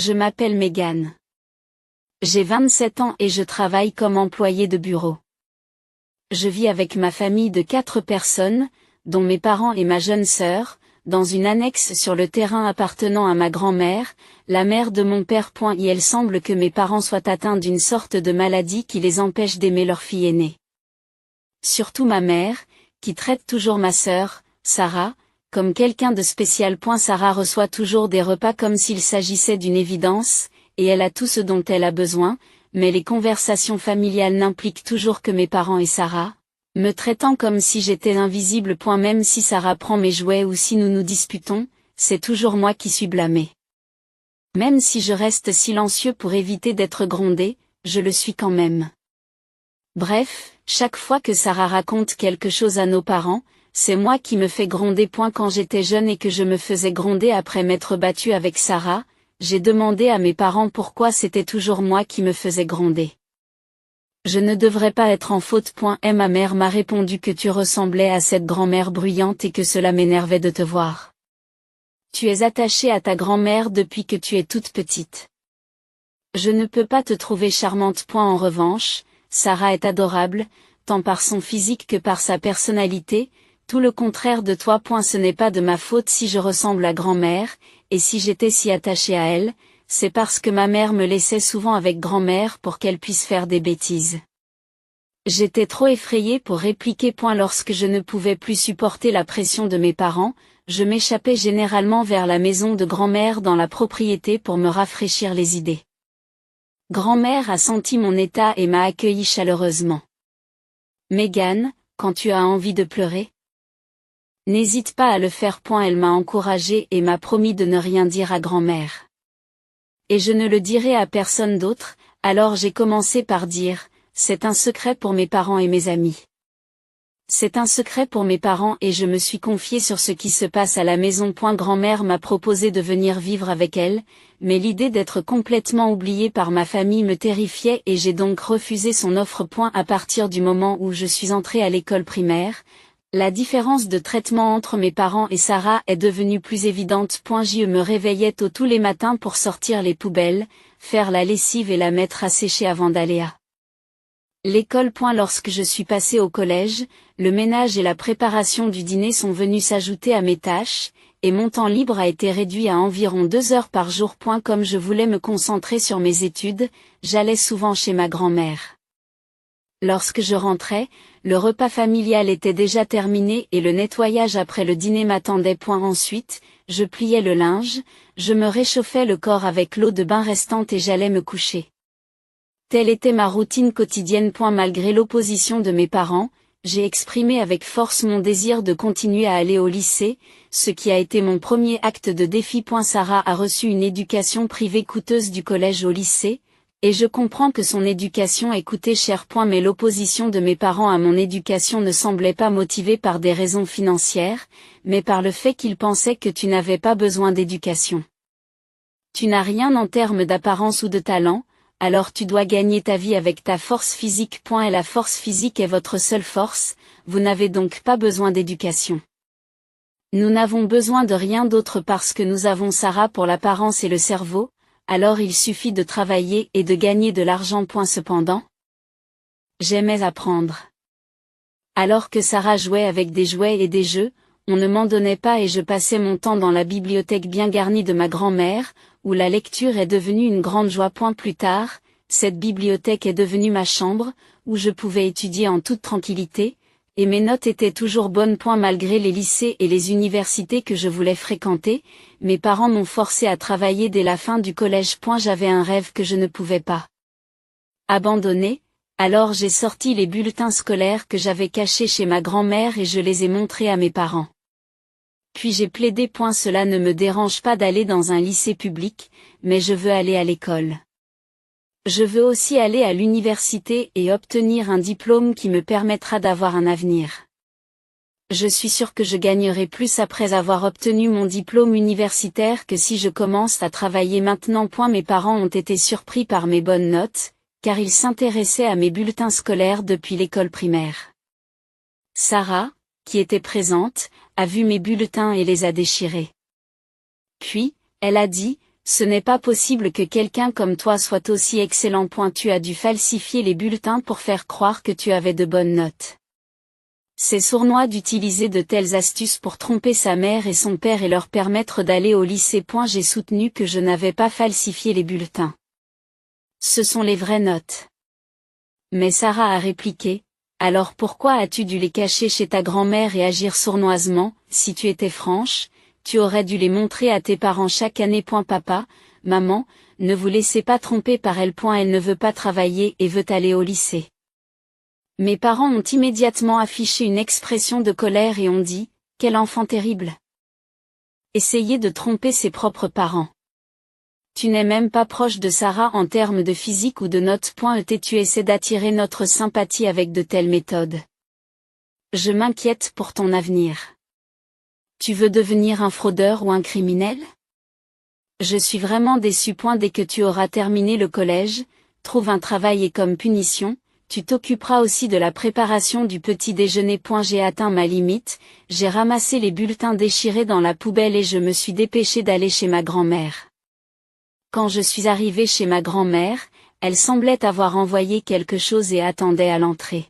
Je m'appelle Megan. J'ai 27 ans et je travaille comme employée de bureau. Je vis avec ma famille de 4 personnes, dont mes parents et ma jeune sœur, dans une annexe sur le terrain appartenant à ma grand-mère, la mère de mon père. Il semble que mes parents soient atteints d'une sorte de maladie qui les empêche d'aimer leur fille aînée. Surtout ma mère, qui traite toujours ma sœur, Sarah, comme quelqu'un de spécial. Sarah reçoit toujours des repas comme s'il s'agissait d'une évidence, et elle a tout ce dont elle a besoin, mais les conversations familiales n'impliquent toujours que mes parents et Sarah, me traitant comme si j'étais invisible. Même si Sarah prend mes jouets ou si nous nous disputons, c'est toujours moi qui suis blâmée. Même si je reste silencieux pour éviter d'être grondé, je le suis quand même. Bref, chaque fois que Sarah raconte quelque chose à nos parents, c'est moi qui me fais gronder. Quand j'étais jeune et que je me faisais gronder après m'être battue avec Sarah, j'ai demandé à mes parents pourquoi c'était toujours moi qui me faisais gronder. Je ne devrais pas être en faute. Et ma mère m'a répondu que tu ressemblais à cette grand-mère bruyante et que cela m'énervait de te voir. Tu es attachée à ta grand-mère depuis que tu es toute petite. Je ne peux pas te trouver charmante. En revanche, Sarah est adorable, tant par son physique que par sa personnalité, tout le contraire de toi. Ce n'est pas de ma faute si je ressemble à grand-mère, et si j'étais si attachée à elle, c'est parce que ma mère me laissait souvent avec grand-mère pour qu'elle puisse faire des bêtises. J'étais trop effrayée pour répliquer. Lorsque je ne pouvais plus supporter la pression de mes parents, je m'échappais généralement vers la maison de grand-mère dans la propriété pour me rafraîchir les idées. Grand-mère a senti mon état et m'a accueilli chaleureusement. Megan, quand tu as envie de pleurer, n'hésite pas à le faire. Elle m'a encouragée et m'a promis de ne rien dire à grand-mère. Et je ne le dirai à personne d'autre, alors j'ai commencé par dire, c'est un secret pour mes parents et mes amis. C'est un secret pour mes parents et je me suis confiée sur ce qui se passe à la maison. Grand-mère m'a proposé de venir vivre avec elle, mais l'idée d'être complètement oubliée par ma famille me terrifiait et j'ai donc refusé son offre. À partir du moment où je suis entrée à l'école primaire, la différence de traitement entre mes parents et Sarah est devenue plus évidente. Je me réveillais tôt tous les matins pour sortir les poubelles, faire la lessive et la mettre à sécher avant d'aller à l'école. Lorsque je suis passée au collège, le ménage et la préparation du dîner sont venus s'ajouter à mes tâches, et mon temps libre a été réduit à environ 2 heures par jour. Comme je voulais me concentrer sur mes études, j'allais souvent chez ma grand-mère. Lorsque je rentrais, le repas familial était déjà terminé et le nettoyage après le dîner m'attendait. Ensuite, je pliais le linge, je me réchauffais le corps avec l'eau de bain restante et j'allais me coucher. Telle était ma routine quotidienne. Malgré l'opposition de mes parents, j'ai exprimé avec force mon désir de continuer à aller au lycée, ce qui a été mon premier acte de défi. Sarah a reçu une éducation privée coûteuse du collège au lycée, et je comprends que son éducation ait coûté cher. Mais l'opposition de mes parents à mon éducation ne semblait pas motivée par des raisons financières, mais par le fait qu'ils pensaient que tu n'avais pas besoin d'éducation. Tu n'as rien en termes d'apparence ou de talent, alors tu dois gagner ta vie avec ta force physique. Et la force physique est votre seule force, vous n'avez donc pas besoin d'éducation. Nous n'avons besoin de rien d'autre parce que nous avons Sarah pour l'apparence et le cerveau, alors il suffit de travailler et de gagner de l'argent. Cependant, j'aimais apprendre. Alors que Sarah jouait avec des jouets et des jeux, on ne m'en donnait pas et je passais mon temps dans la bibliothèque bien garnie de ma grand-mère, où la lecture est devenue une grande joie. Plus tard, cette bibliothèque est devenue ma chambre, où je pouvais étudier en toute tranquillité, et mes notes étaient toujours bonnes. Malgré les lycées et les universités que je voulais fréquenter, mes parents m'ont forcé à travailler dès la fin du collège. J'avais un rêve que je ne pouvais pas abandonner, alors j'ai sorti les bulletins scolaires que j'avais cachés chez ma grand-mère et je les ai montrés à mes parents. Puis j'ai plaidé. Cela ne me dérange pas d'aller dans un lycée public, mais je veux aller à l'école. Je veux aussi aller à l'université et obtenir un diplôme qui me permettra d'avoir un avenir. Je suis sûre que je gagnerai plus après avoir obtenu mon diplôme universitaire que si je commence à travailler maintenant. Mes parents ont été surpris par mes bonnes notes, car ils s'intéressaient à mes bulletins scolaires depuis l'école primaire. Sarah, qui était présente, a vu mes bulletins et les a déchirés. Puis, elle a dit, Ce n'est pas possible que quelqu'un comme toi soit aussi excellent. Tu as dû falsifier les bulletins pour faire croire que tu avais de bonnes notes. C'est sournois d'utiliser de telles astuces pour tromper sa mère et son père et leur permettre d'aller au lycée. J'ai soutenu que je n'avais pas falsifié les bulletins. Ce sont les vraies notes. Mais Sarah a répliqué, alors pourquoi as-tu dû les cacher chez ta grand-mère et agir sournoisement? Si tu étais franche, tu aurais dû les montrer à tes parents chaque année. Papa, maman, ne vous laissez pas tromper par elle. Elle ne veut pas travailler et veut aller au lycée. Mes parents ont immédiatement affiché une expression de colère et ont dit, quel enfant terrible. Essayer de tromper ses propres parents. Tu n'es même pas proche de Sarah en termes de physique ou de notes. Tu essaies d'attirer notre sympathie avec de telles méthodes. Je m'inquiète pour ton avenir. Tu veux devenir un fraudeur ou un criminel? Je suis vraiment déçu. Dès que tu auras terminé le collège, trouve un travail et comme punition, tu t'occuperas aussi de la préparation du petit déjeuner. J'ai atteint ma limite, j'ai ramassé les bulletins déchirés dans la poubelle et je me suis dépêché d'aller chez ma grand-mère. Quand je suis arrivé chez ma grand-mère, elle semblait avoir envoyé quelque chose et attendait à l'entrée.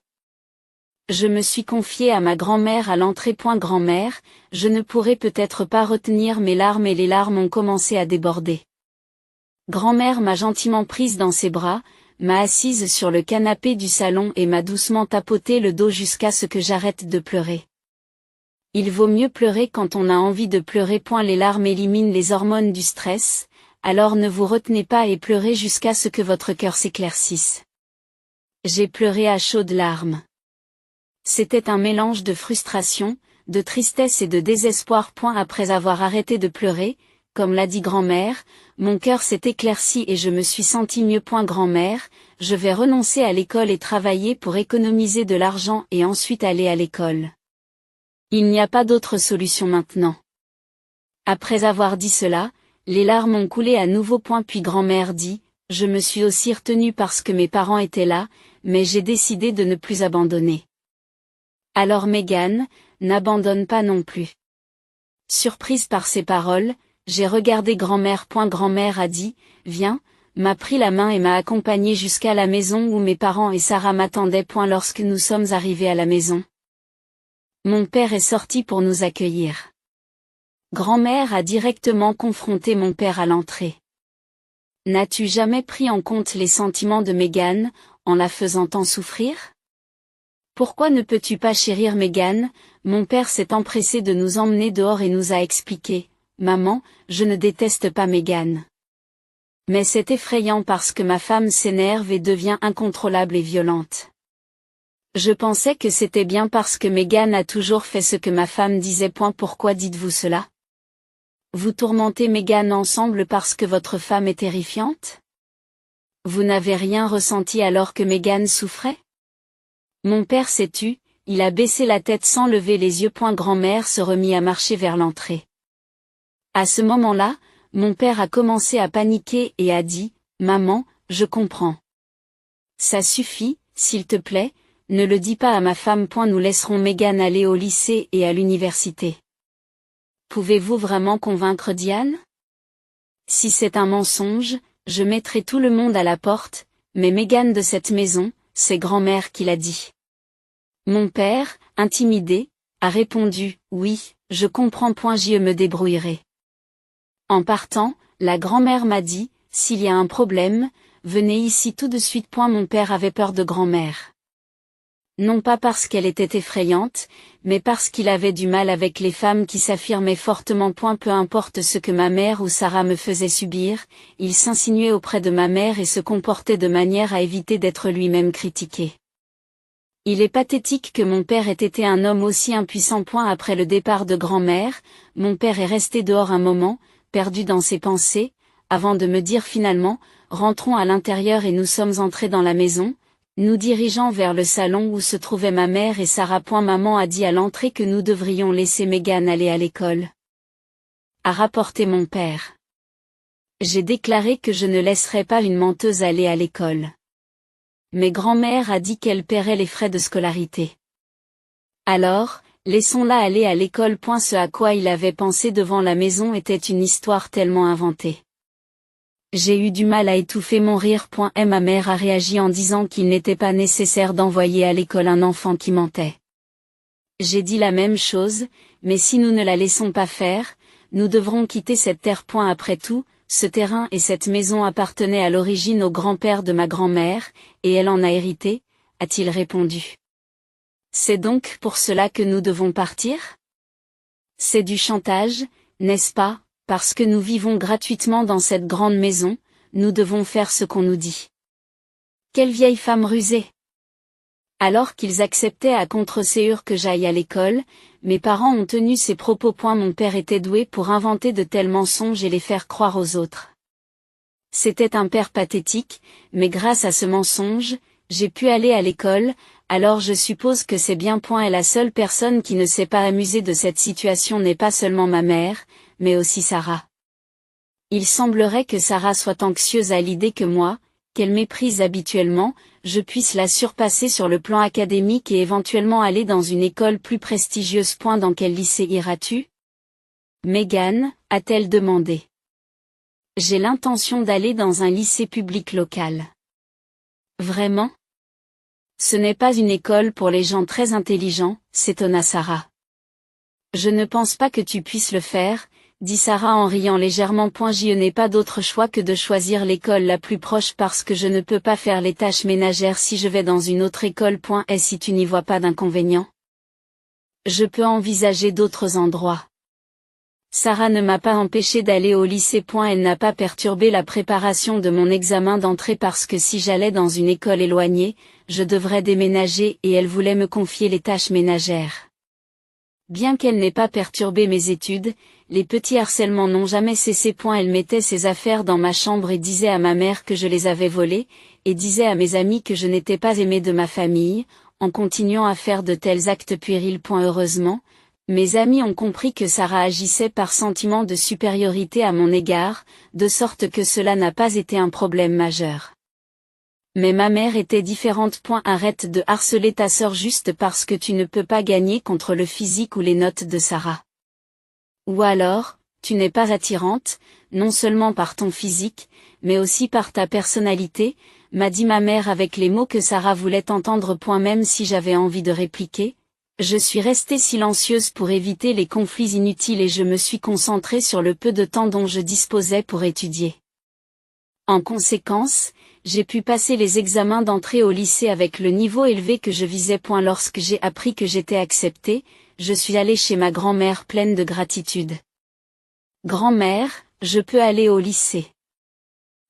Je me suis confié à ma grand-mère à l'entrée. Grand-mère, je ne pourrais peut-être pas retenir mes larmes et les larmes ont commencé à déborder. Grand-mère m'a gentiment prise dans ses bras, m'a assise sur le canapé du salon et m'a doucement tapoté le dos jusqu'à ce que j'arrête de pleurer. Il vaut mieux pleurer quand on a envie de pleurer. Les larmes éliminent les hormones du stress, alors ne vous retenez pas et pleurez jusqu'à ce que votre cœur s'éclaircisse. J'ai pleuré à chaudes larmes. C'était un mélange de frustration, de tristesse et de désespoir. Après avoir arrêté de pleurer, comme l'a dit grand-mère, mon cœur s'est éclairci et je me suis senti mieux. Grand-mère, je vais renoncer à l'école et travailler pour économiser de l'argent et ensuite aller à l'école. Il n'y a pas d'autre solution maintenant. Après avoir dit cela, les larmes ont coulé à nouveau. Puis grand-mère dit, je me suis aussi retenue parce que mes parents étaient là, mais j'ai décidé de ne plus abandonner. Alors Megan, n'abandonne pas non plus. Surprise par ces paroles, j'ai regardé grand-mère. Grand-mère a dit, viens, m'a pris la main et m'a accompagnée jusqu'à la maison où mes parents et Sarah m'attendaient. Lorsque nous sommes arrivés à la maison, mon père est sorti pour nous accueillir. Grand-mère a directement confronté mon père à l'entrée. N'as-tu jamais pris en compte les sentiments de Megan, en la faisant tant souffrir? Pourquoi ne peux-tu pas chérir Megan? Mon père s'est empressé de nous emmener dehors et nous a expliqué, maman, je ne déteste pas Megan. Mais c'est effrayant parce que ma femme s'énerve et devient incontrôlable et violente. Je pensais que c'était bien parce que Megan a toujours fait ce que ma femme disait. Pourquoi dites-vous cela? Vous tourmentez Megan ensemble parce que votre femme est terrifiante? Vous n'avez rien ressenti alors que Megan souffrait? Mon père s'est tu, il a baissé la tête sans lever les yeux. Grand-mère se remit à marcher vers l'entrée. À ce moment-là, mon père a commencé à paniquer et a dit, maman, je comprends. Ça suffit, s'il te plaît, ne le dis pas à ma femme. Nous laisserons Megan aller au lycée et à l'université. Pouvez-vous vraiment convaincre Diane? Si c'est un mensonge, je mettrai tout le monde à la porte, mais Megan de cette maison, c'est grand-mère qui l'a dit. Mon père, intimidé, a répondu, oui, je comprends. Je me débrouillerai. En partant, la grand-mère m'a dit, s'il y a un problème, venez ici tout de suite. Mon père avait peur de grand-mère. Non pas parce qu'elle était effrayante, mais parce qu'il avait du mal avec les femmes qui s'affirmaient fortement. Peu importe ce que ma mère ou Sarah me faisait subir, il s'insinuait auprès de ma mère et se comportait de manière à éviter d'être lui-même critiqué. Il est pathétique que mon père ait été un homme aussi impuissant. Après le départ de grand-mère, mon père est resté dehors un moment, perdu dans ses pensées, avant de me dire finalement, rentrons à l'intérieur et nous sommes entrés dans la maison, nous dirigeant vers le salon où se trouvaient ma mère et Sarah. Maman a dit à l'entrée que nous devrions laisser Megan aller à l'école. A rapporté mon père. J'ai déclaré que je ne laisserais pas une menteuse aller à l'école. Mais grand-mère a dit qu'elle paierait les frais de scolarité. Alors, laissons-la aller à l'école. Ce à quoi il avait pensé devant la maison était une histoire tellement inventée. J'ai eu du mal à étouffer mon rire. Et ma mère a réagi en disant qu'il n'était pas nécessaire d'envoyer à l'école un enfant qui mentait. J'ai dit la même chose, mais si nous ne la laissons pas faire, nous devrons quitter cette terre. Après tout, ce terrain et cette maison appartenaient à l'origine au grand-père de ma grand-mère, et elle en a hérité, a-t-il répondu. C'est donc pour cela que nous devons partir? C'est du chantage, n'est-ce pas? Parce que nous vivons gratuitement dans cette grande maison, nous devons faire ce qu'on nous dit. Quelle vieille femme rusée! Alors qu'ils acceptaient à contre-ségur que j'aille à l'école, mes parents ont tenu ces propos. Mon père était doué pour inventer de tels mensonges et les faire croire aux autres. C'était un père pathétique, mais grâce à ce mensonge, j'ai pu aller à l'école, alors je suppose que c'est bien. Et la seule personne qui ne s'est pas amusée de cette situation n'est pas seulement ma mère, mais aussi Sarah. Il semblerait que Sarah soit anxieuse à l'idée que moi, qu'elle méprise habituellement, je puisse la surpasser sur le plan académique et éventuellement aller dans une école plus prestigieuse. Dans quel lycée iras-tu? Megan, a-t-elle demandé. J'ai l'intention d'aller dans un lycée public local. Vraiment? Ce n'est pas une école pour les gens très intelligents, s'étonna Sarah. Je ne pense pas que tu puisses le faire, dit Sarah en riant légèrement. Je n'ai pas d'autre choix que de choisir l'école la plus proche parce que je ne peux pas faire les tâches ménagères si je vais dans une autre école. Et si tu n'y vois pas d'inconvénient? Je peux envisager d'autres endroits. Sarah ne m'a pas empêché d'aller au lycée. Elle n'a pas perturbé la préparation de mon examen d'entrée parce que si j'allais dans une école éloignée, je devrais déménager et elle voulait me confier les tâches ménagères. Bien qu'elle n'ait pas perturbé mes études, les petits harcèlements n'ont jamais cessé. Elle mettait ses affaires dans ma chambre et disait à ma mère que je les avais volées, et disait à mes amis que je n'étais pas aimée de ma famille, en continuant à faire de tels actes puérils. Heureusement, mes amis ont compris que Sarah agissait par sentiment de supériorité à mon égard, de sorte que cela n'a pas été un problème majeur. Mais ma mère était différente. Arrête de harceler ta sœur juste parce que tu ne peux pas gagner contre le physique ou les notes de Sarah. Ou alors, tu n'es pas attirante, non seulement par ton physique, mais aussi par ta personnalité, m'a dit ma mère avec les mots que Sarah voulait entendre. Même si j'avais envie de répliquer, je suis restée silencieuse pour éviter les conflits inutiles et je me suis concentrée sur le peu de temps dont je disposais pour étudier. En conséquence, j'ai pu passer les examens d'entrée au lycée avec le niveau élevé que je visais. Lorsque j'ai appris que j'étais acceptée, je suis allée chez ma grand-mère pleine de gratitude. Grand-mère, je peux aller au lycée.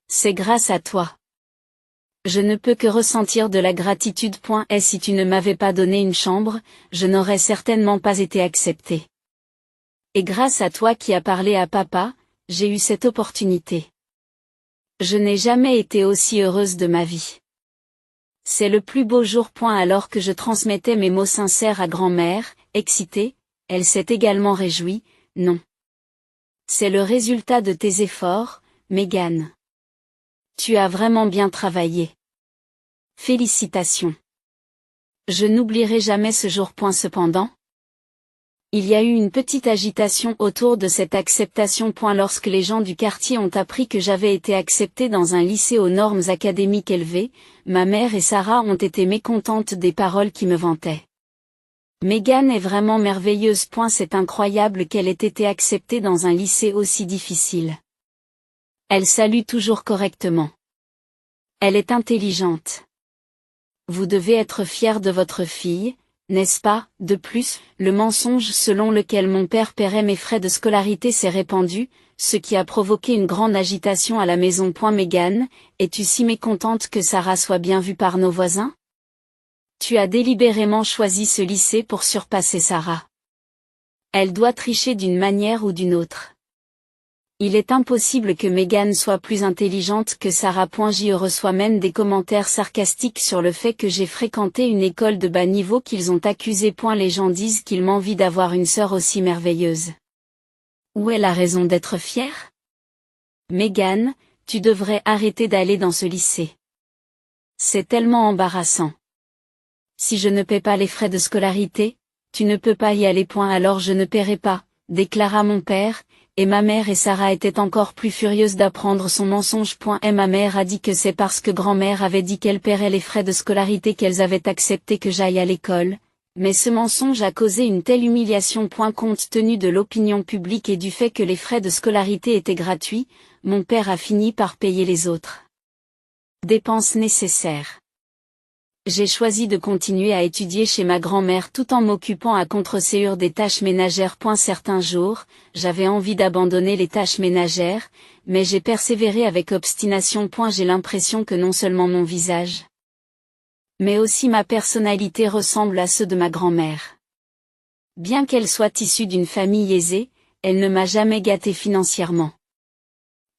C'est grâce à toi. Je ne peux que ressentir de la gratitude. Et si tu ne m'avais pas donné une chambre, je n'aurais certainement pas été acceptée. Et grâce à toi qui as parlé à papa, j'ai eu cette opportunité. Je n'ai jamais été aussi heureuse de ma vie. C'est le plus beau jour. Alors que je transmettais mes mots sincères à grand-mère, excitée, elle s'est également réjouie, non. C'est le résultat de tes efforts, Megan. Tu as vraiment bien travaillé. Félicitations. Je n'oublierai jamais ce jour. Cependant, il y a eu une petite agitation autour de cette acceptation. Lorsque les gens du quartier ont appris que j'avais été acceptée dans un lycée aux normes académiques élevées, ma mère et Sarah ont été mécontentes des paroles qui me vantaient. Megan est vraiment merveilleuse. C'est incroyable qu'elle ait été acceptée dans un lycée aussi difficile. Elle salue toujours correctement. Elle est intelligente. Vous devez être fiers de votre fille, n'est-ce pas? De plus, le mensonge selon lequel mon père paierait mes frais de scolarité s'est répandu, ce qui a provoqué une grande agitation à la maison. Megan, es-tu si mécontente que Sarah soit bien vue par nos voisins? Tu as délibérément choisi ce lycée pour surpasser Sarah. Elle doit tricher d'une manière ou d'une autre. Il est impossible que Megan soit plus intelligente que Sarah. J'y reçois même des commentaires sarcastiques sur le fait que j'ai fréquenté une école de bas niveau qu'ils ont accusé. Les gens disent qu'ils m'envient d'avoir une sœur aussi merveilleuse. Où est la raison d'être fière? Megan, tu devrais arrêter d'aller dans ce lycée. C'est tellement embarrassant. Si je ne paie pas les frais de scolarité, tu ne peux pas y aller. Alors je ne paierai pas, déclara mon père, et ma mère et Sarah étaient encore plus furieuses d'apprendre son mensonge. Et ma mère a dit que c'est parce que grand-mère avait dit qu'elle paierait les frais de scolarité qu'elles avaient accepté que j'aille à l'école, mais ce mensonge a causé une telle humiliation. Compte tenu de l'opinion publique et du fait que les frais de scolarité étaient gratuits, mon père a fini par payer les autres dépenses nécessaires. J'ai choisi de continuer à étudier chez ma grand-mère tout en m'occupant à contre-séure des tâches ménagères. Certains jours, j'avais envie d'abandonner les tâches ménagères, mais j'ai persévéré avec obstination. J'ai l'impression que non seulement mon visage, mais aussi ma personnalité ressemble à ceux de ma grand-mère. Bien qu'elle soit issue d'une famille aisée, elle ne m'a jamais gâtée financièrement.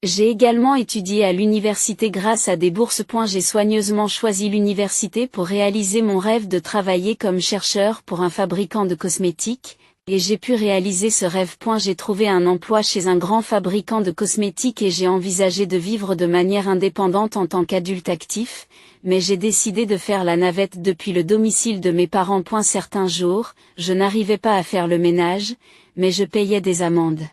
J'ai également étudié à l'université grâce à des bourses. J'ai soigneusement choisi l'université pour réaliser mon rêve de travailler comme chercheur pour un fabricant de cosmétiques, et j'ai pu réaliser ce rêve. J'ai trouvé un emploi chez un grand fabricant de cosmétiques et j'ai envisagé de vivre de manière indépendante en tant qu'adulte actif, mais j'ai décidé de faire la navette depuis le domicile de mes parents. Certains jours, je n'arrivais pas à faire le ménage, mais je payais des amendes.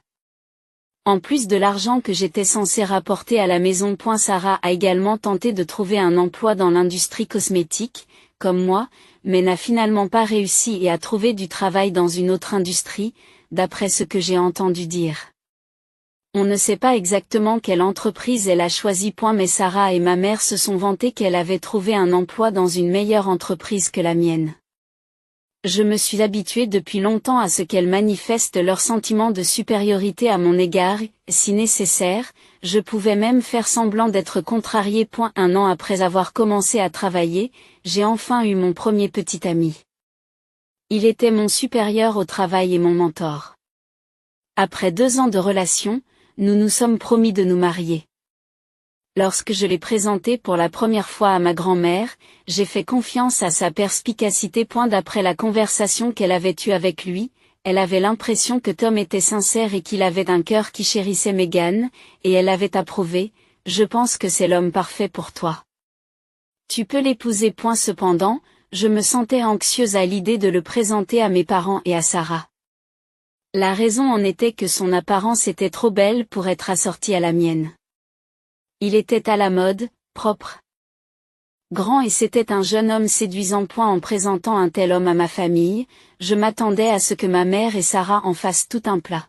En plus de l'argent que j'étais censé rapporter à la maison. Sarah a également tenté de trouver un emploi dans l'industrie cosmétique, comme moi, mais n'a finalement pas réussi et a trouvé du travail dans une autre industrie, d'après ce que j'ai entendu dire. On ne sait pas exactement quelle entreprise elle a choisi. Mais Sarah et ma mère se sont vantées qu'elle avait trouvé un emploi dans une meilleure entreprise que la mienne. Je me suis habituée depuis longtemps à ce qu'elles manifestent leur sentiment de supériorité à mon égard, si nécessaire, je pouvais même faire semblant d'être contrariée. 1 an après avoir commencé à travailler, j'ai enfin eu mon premier petit ami. Il était mon supérieur au travail et mon mentor. Après 2 ans de relation, nous nous sommes promis de nous marier. Lorsque je l'ai présenté pour la première fois à ma grand-mère, j'ai fait confiance à sa perspicacité. D'après la conversation qu'elle avait eue avec lui, elle avait l'impression que Tom était sincère et qu'il avait un cœur qui chérissait Megan, et elle avait approuvé, « Je pense que c'est l'homme parfait pour toi. Tu peux l'épouser. » Cependant, je me sentais anxieuse à l'idée de le présenter à mes parents et à Sarah. La raison en était que son apparence était trop belle pour être assortie à la mienne. Il était à la mode, propre, grand et c'était un jeune homme séduisant. En présentant un tel homme à ma famille, je m'attendais à ce que ma mère et Sarah en fassent tout un plat.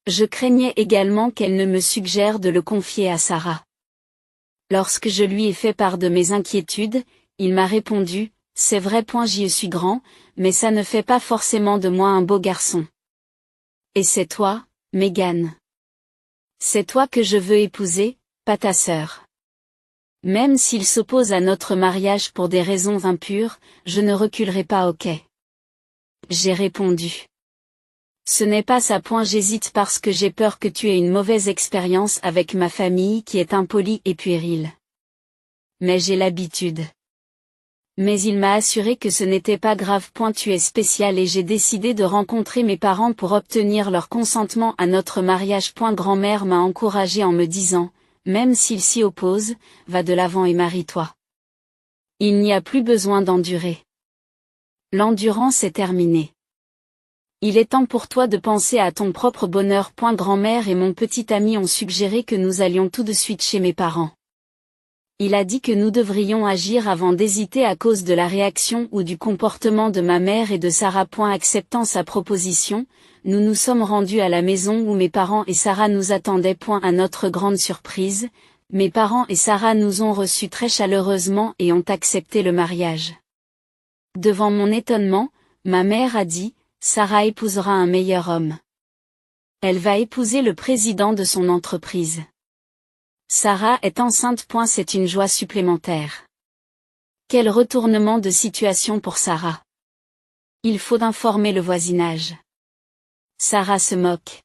Je craignais également qu'elle ne me suggère de le confier à Sarah. Lorsque je lui ai fait part de mes inquiétudes, il m'a répondu, « C'est vrai. J'y suis grand, mais ça ne fait pas forcément de moi un beau garçon. Et c'est toi, Megan. C'est toi que je veux épouser, pas ta sœur. Même s'il s'oppose à notre mariage pour des raisons impures, je ne reculerai pas. Ok. » J'ai répondu. Ce n'est pas ça. J'hésite parce que j'ai peur que tu aies une mauvaise expérience avec ma famille qui est impolie et puérile. Mais j'ai l'habitude. Mais il m'a assuré que ce n'était pas grave. Tu es spécial et j'ai décidé de rencontrer mes parents pour obtenir leur consentement à notre mariage. Grand-mère m'a encouragée en me disant, même s'il s'y oppose, va de l'avant et marie-toi. Il n'y a plus besoin d'endurer. L'endurance est terminée. Il est temps pour toi de penser à ton propre bonheur. Grand-mère et mon petit ami ont suggéré que nous allions tout de suite chez mes parents. Il a dit que nous devrions agir avant d'hésiter à cause de la réaction ou du comportement de ma mère et de Sarah. Acceptant sa proposition, nous nous sommes rendus à la maison où mes parents et Sarah nous attendaient. À notre grande surprise, mes parents et Sarah nous ont reçus très chaleureusement et ont accepté le mariage. Devant mon étonnement, ma mère a dit, « Sarah épousera un meilleur homme. Elle va épouser le président de son entreprise. » Sarah est enceinte. C'est une joie supplémentaire. Quel retournement de situation pour Sarah. Il faut informer le voisinage. Sarah se moque.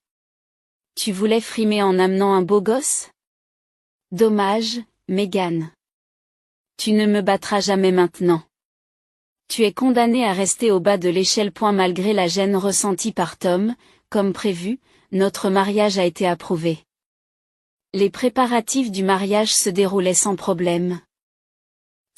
Tu voulais frimer en amenant un beau gosse? Dommage, Megan. Tu ne me battras jamais maintenant. Tu es condamnée à rester au bas de l'échelle. Malgré la gêne ressentie par Tom, comme prévu, notre mariage a été approuvé. Les préparatifs du mariage se déroulaient sans problème.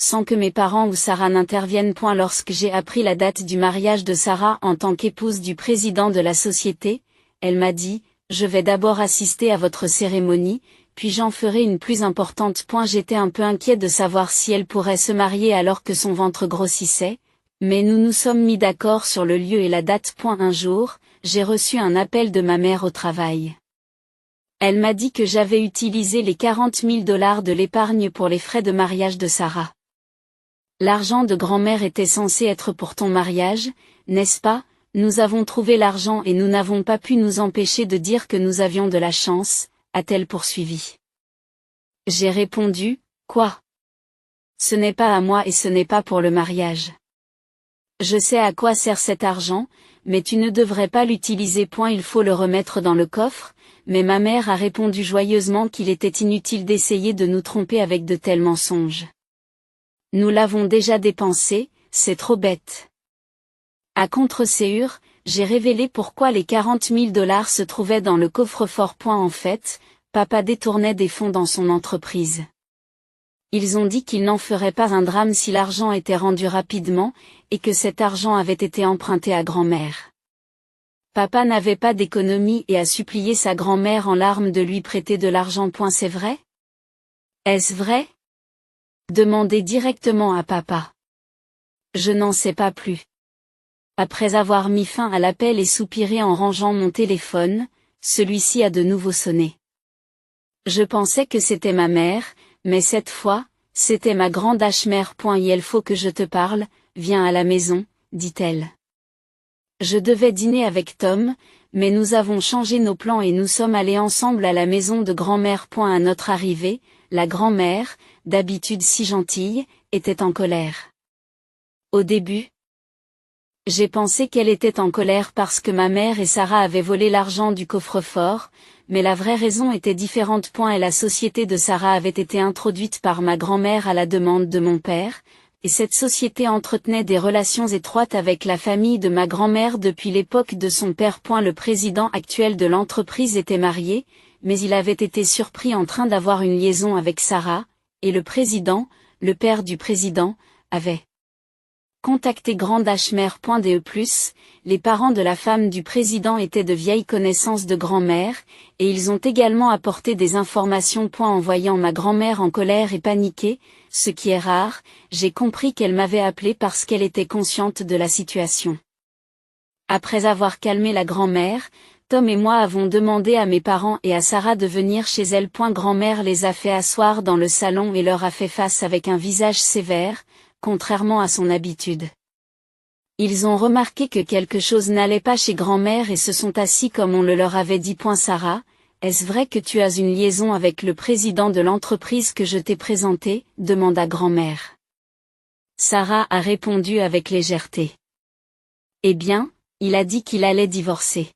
Sans que mes parents ou Sarah n'interviennent. Lorsque j'ai appris la date du mariage de Sarah en tant qu'épouse du président de la société, elle m'a dit, Je vais d'abord assister à votre cérémonie, puis j'en ferai une plus importante. J'étais un peu inquiet de savoir si elle pourrait se marier alors que son ventre grossissait, mais nous nous sommes mis d'accord sur le lieu et la date. Un jour, j'ai reçu un appel de ma mère au travail. Elle m'a dit que j'avais utilisé les 40 000 $ de l'épargne pour les frais de mariage de Sarah. L'argent de grand-mère était censé être pour ton mariage, n'est-ce pas? Nous avons trouvé l'argent et nous n'avons pas pu nous empêcher de dire que nous avions de la chance, a-t-elle poursuivi. J'ai répondu, quoi? Ce n'est pas à moi et ce n'est pas pour le mariage. Je sais à quoi sert cet argent, mais tu ne devrais pas l'utiliser. Il faut le remettre dans le coffre, mais ma mère a répondu joyeusement qu'il était inutile d'essayer de nous tromper avec de tels mensonges. Nous l'avons déjà dépensé, c'est trop bête. À contre-séure, j'ai révélé pourquoi les 40 000 $ se trouvaient dans le coffre-fort. En fait, papa détournait des fonds dans son entreprise. Ils ont dit qu'ils n'en feraient pas un drame si l'argent était rendu rapidement, et que cet argent avait été emprunté à grand-mère. Papa n'avait pas d'économie et a supplié sa grand-mère en larmes de lui prêter de l'argent. C'est vrai? Est-ce vrai? Demandez directement à papa. Je n'en sais pas plus. Après avoir mis fin à l'appel et soupiré en rangeant mon téléphone, celui-ci a de nouveau sonné. Je pensais que c'était ma mère, mais cette fois, c'était ma grande mère. Il faut que je te parle, viens à la maison, dit-elle. Je devais dîner avec Tom, mais nous avons changé nos plans et nous sommes allés ensemble à la maison de grand-mère. À notre arrivée, la grand-mère, d'habitude si gentille, était en colère. Au début, j'ai pensé qu'elle était en colère parce que ma mère et Sarah avaient volé l'argent du coffre-fort, mais la vraie raison était différente. Et la société de Sarah avait été introduite par ma grand-mère à la demande de mon père, et cette société entretenait des relations étroites avec la famille de ma grand-mère depuis l'époque de son père. Le président actuel de l'entreprise était marié, mais il avait été surpris en train d'avoir une liaison avec Sarah, et le président, le père du président, avait contacté grande-mère. Les parents de la femme du président étaient de vieilles connaissances de grand-mère, et ils ont également apporté des informations. En voyant ma grand-mère en colère et paniquée, ce qui est rare, j'ai compris qu'elle m'avait appelé parce qu'elle était consciente de la situation. Après avoir calmé la grand-mère, Tom et moi avons demandé à mes parents et à Sarah de venir chez elle. Grand-mère les a fait asseoir dans le salon et leur a fait face avec un visage sévère, contrairement à son habitude. Ils ont remarqué que quelque chose n'allait pas chez grand-mère et se sont assis comme on le leur avait dit. Sarah, est-ce vrai que tu as une liaison avec le président de l'entreprise que je t'ai présenté? Demanda grand-mère. Sarah a répondu avec légèreté. Eh bien, il a dit qu'il allait divorcer.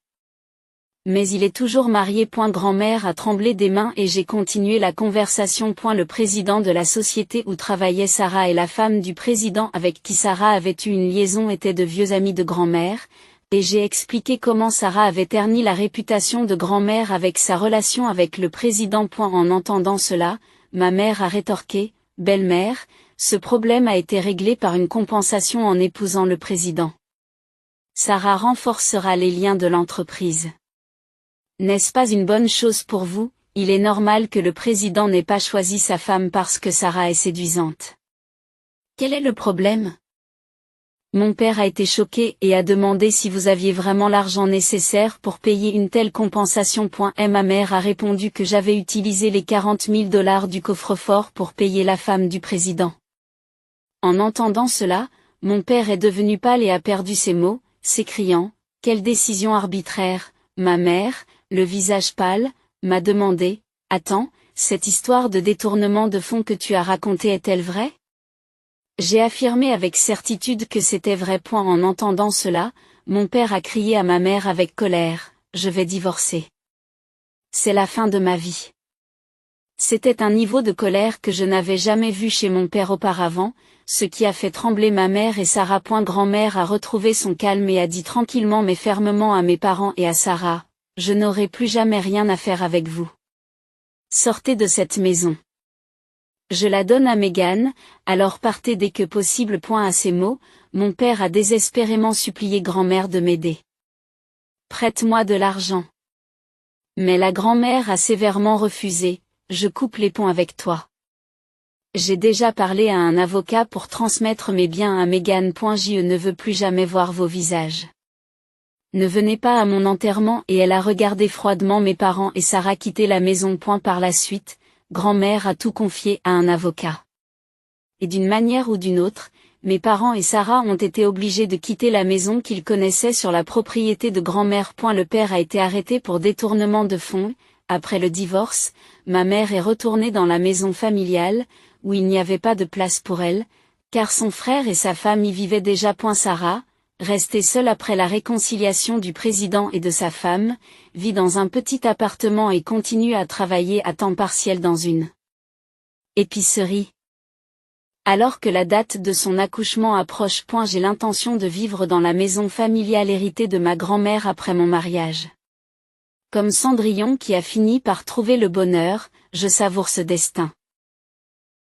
Mais il est toujours marié. Grand-mère a tremblé des mains et j'ai continué la conversation. Le président de la société où travaillait Sarah et la femme du président avec qui Sarah avait eu une liaison étaient de vieux amis de grand-mère, et j'ai expliqué comment Sarah avait terni la réputation de grand-mère avec sa relation avec le président. En entendant cela, ma mère a rétorqué, « Belle-mère, ce problème a été réglé par une compensation en épousant le président. Sarah renforcera les liens de l'entreprise. N'est-ce pas une bonne chose pour vous? Il est normal que le président n'ait pas choisi sa femme parce que Sarah est séduisante. Quel est le problème? Mon père a été choqué et a demandé si vous aviez vraiment l'argent nécessaire pour payer une telle compensation. Et ma mère a répondu que j'avais utilisé les 40 000 $ du coffre-fort pour payer la femme du président. En entendant cela, mon père est devenu pâle et a perdu ses mots, s'écriant, « Quelle décision arbitraire !» Ma mère, le visage pâle, m'a demandé, « Attends, cette histoire de détournement de fonds que tu as racontée est-elle vraie ?» J'ai affirmé avec certitude que c'était vrai. En entendant cela, mon père a crié à ma mère avec colère, « Je vais divorcer. C'est la fin de ma vie. » C'était un niveau de colère que je n'avais jamais vu chez mon père auparavant, ce qui a fait trembler ma mère et Sarah. Grand-mère a retrouvé son calme et a dit tranquillement mais fermement à mes parents et à Sarah, « Je n'aurai plus jamais rien à faire avec vous. Sortez de cette maison. Je la donne à Megan, alors partez dès que possible. » À ces mots, mon père a désespérément supplié grand-mère de m'aider. « Prête-moi de l'argent. Mais la grand-mère a sévèrement refusé, je coupe les ponts avec toi. J'ai déjà parlé à un avocat pour transmettre mes biens à Meghan. Je ne veux plus jamais voir vos visages. Ne venez pas à mon enterrement. Et elle a regardé froidement mes parents et Sarah quitter la maison. Par la suite, grand-mère a tout confié à un avocat. Et d'une manière ou d'une autre, mes parents et Sarah ont été obligés de quitter la maison qu'ils connaissaient sur la propriété de grand-mère. Le père a été arrêté pour détournement de fonds. Après le divorce, ma mère est retournée dans la maison familiale, où il n'y avait pas de place pour elle, car son frère et sa femme y vivaient déjà. Sarah, restée seule après la réconciliation du président et de sa femme, vit dans un petit appartement et continue à travailler à temps partiel dans une épicerie. Alors que la date de son accouchement approche. J'ai l'intention de vivre dans la maison familiale héritée de ma grand-mère après mon mariage. Comme Cendrillon qui a fini par trouver le bonheur, je savoure ce destin.